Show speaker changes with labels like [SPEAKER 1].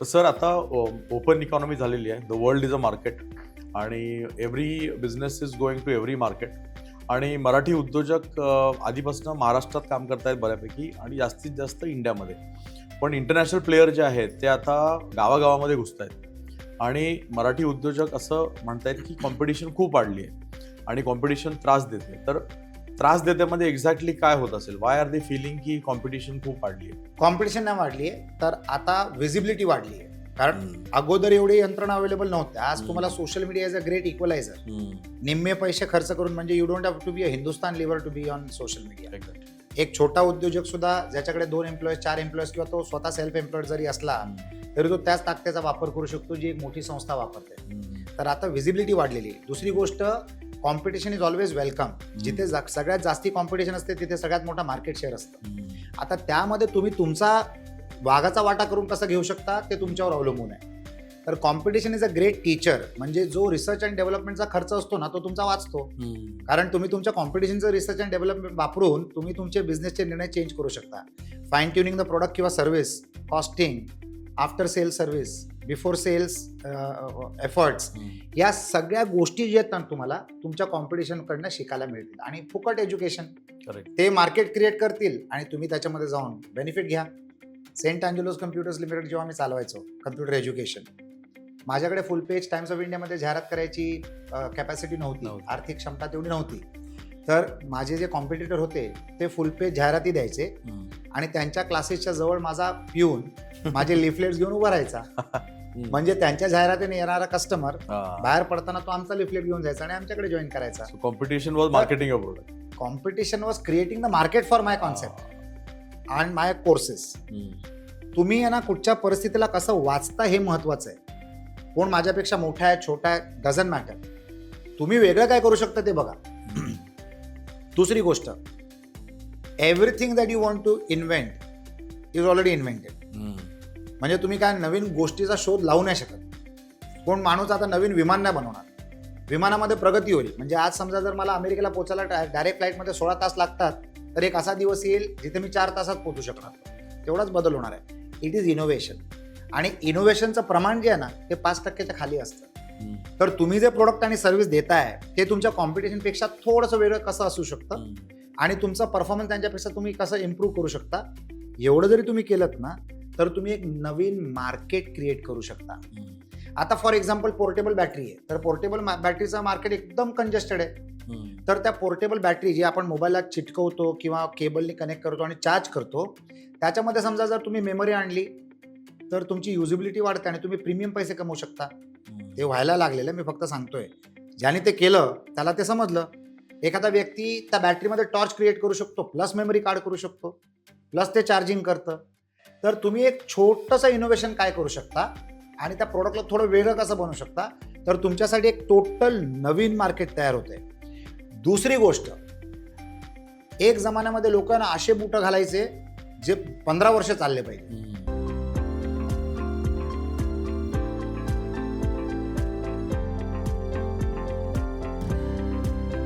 [SPEAKER 1] Sir आता open economy झालेली आहे. The world is a market आणि every business is going to every market. आणि मराठी उद्योजक आधीपासून महाराष्ट्रात काम करतायत बऱ्यापैकी आणि जास्तीत जास्त इंडियामध्ये. पण इंटरनॅशनल प्लेयर जे आहेत ते आता गावागावामध्ये घुसत आहेत आणि मराठी उद्योजक असं म्हणतायत की कॉम्पिटिशन खूप वाढली आहे आणि कॉम्पिटिशन त्रास देते. तर त्रास देतेमध्ये एक्झॅक्टली काय होत असेल? वाय आर दे फिलिंग की कॉम्पिटिशन खूप वाढली आहे?
[SPEAKER 2] कॉम्पिटिशन नाही वाढली आहे, तर आता विजिबिलिटी वाढली आहे. कारण अगोदर एवढी यंत्रणा अवेलेबल नव्हत्या. आज तुम्हाला social media is a great equaliser. निम्मे पैसे खर्च करून म्हणजे you don't have to be a Hindustan lever to be on social media. एक छोटा उद्योजक सुद्धा ज्याच्याकडे 2 एम्प्लॉईज 4 एम्प्लॉईज किंवा तो स्वतः सेल्फ एम्प्लॉईड जरी असला तरी तो त्याच ताकदीचा वापर करू शकतो जी एक मोठी संस्था वापरते. तर आता विजिबिलिटी वाढलेली आहे. दुसरी गोष्ट, कॉम्पिटिशन इज ऑलवेज वेलकम. जिथे सगळ्यात जास्ती कॉम्पिटिशन असते तिथे सगळ्यात मोठा मार्केट शेअर असतं. आता त्यामध्ये तुम्ही तुमचा वाघाचा वाटा करून कसं घेऊ शकता ते तुमच्यावर अवलंबून आहे. तर competition is a great teacher. म्हणजे जो रिसर्च अँड डेव्हलपमेंटचा खर्च असतो ना तो तुमचा वाचतो. कारण तुम्ही तुमच्या कॉम्पिटिशनचं रिसर्च अँड डेव्हलपमेंट वापरून तुम्ही तुमचे बिझनेसचे निर्णय चेंज करू शकता. फाईन ट्युनिंग द प्रोडक्ट किंवा service, costing, after sales service, before sales efforts, या सगळ्या गोष्टी जे आहेत ना तुम्हाला तुमच्या कॉम्पिटिशनकडनं शिकायला मिळतील. आणि फुकट एज्युकेशन, ते मार्केट क्रिएट करतील आणि तुम्ही त्याच्यामध्ये जाऊन बेनिफिट घ्या. सेंट अँजेलोस कम्प्युटर्स लिमिटेड जेव्हा मी चालवायचो कम्प्युटर एज्युकेशन, माझ्याकडे फुल पेज टाइम्स ऑफ इंडियामध्ये जाहिरात करायची कॅपॅसिटी नव्हती, आर्थिक क्षमता तेवढी नव्हती. तर माझे जे कॉम्पिटिटर होते ते फुल पेज जाहिराती द्यायचे आणि त्यांच्या क्लासेसच्या जवळ माझा पिऊन माझे लिफलेट्स घेऊन उभा राहायचा. म्हणजे त्यांच्या जाहिरातीने येणारा कस्टमर बाहेर पडताना तो आमचा लिफलेट घेऊन जायचा आणि आमच्याकडे जॉईन करायचा.
[SPEAKER 1] Competition was marketing your product.
[SPEAKER 2] Competition was creating the market for my concept and my courses. तुम्ही आहे ना कुठच्या परिस्थितीला कसं वाचता हे महत्वाचं आहे. कोण माझ्यापेक्षा मोठा आहे छोटा आहे डझंट मॅटर. तुम्ही वेगळं काय करू शकता ते बघा. दुसरी गोष्ट, everything that you want to invent is already invented. म्हणजे तुम्ही काय नवीन गोष्टीचा शोध लावू नाही शकत. कोण माणूस आता नवीन विमान नाही बनवणार. विमानामध्ये प्रगती होईल. म्हणजे आज समजा जर मला अमेरिकेला पोहोचायला डायरेक्ट फ्लाईटमध्ये 16 तास लागतात तर एक असा दिवस येईल जिथे मी 4 तासात पोहोचू शकणार. तेवढाच बदल होणार आहे. It is innovation. आणि इनोव्हेशनचं प्रमाण जे आहे ना ते 5% खाली असतं. तर तुम्ही जे प्रोडक्ट आणि सर्व्हिस देताय ते तुमच्या कॉम्पिटिशनपेक्षा थोडंसं वेगळं कसं असू शकतं आणि तुमचा परफॉर्मन्स त्यांच्यापेक्षा तुम्ही कसं इम्प्रूव्ह करू शकता, एवढं जरी तुम्ही केलं ना तर तुम्ही एक नवीन मार्केट क्रिएट करू शकता. आता फॉर एक्झाम्पल पोर्टेबल बॅटरी आहे, तर पोर्टेबल बॅटरीचं मार्केट एकदम कंजेस्टेड आहे. तर त्या पोर्टेबल बॅटरी जी आपण मोबाईलला चिटकवतो किंवा केबलनी कनेक्ट करतो आणि चार्ज करतो, त्याच्यामध्ये समजा जर तुम्ही मेमरी आणली तर तुमची युजिबिलिटी वाढते आणि तुम्ही प्रीमियम पैसे कमवू शकता. ते व्हायला लागलेलं मी फक्त सांगतोय. ज्याने ते केलं त्याला ते समजलं. एखादा व्यक्ती त्या बॅटरीमध्ये टॉर्च क्रिएट करू शकतो, प्लस मेमरी कार्ड करू शकतो, प्लस ते चार्जिंग करतं. तर तुम्ही एक छोटंसं इनोव्हेशन काय करू शकता आणि त्या प्रोडक्टला थोडं वेगळं कसं बनवू शकता, तर तुमच्यासाठी एक टोटल नवीन मार्केट तयार होते. दुसरी गोष्ट, एक जमान्यामध्ये लोकांना असे बूट घालायचे जे 15 वर्ष चालले पाहिजे.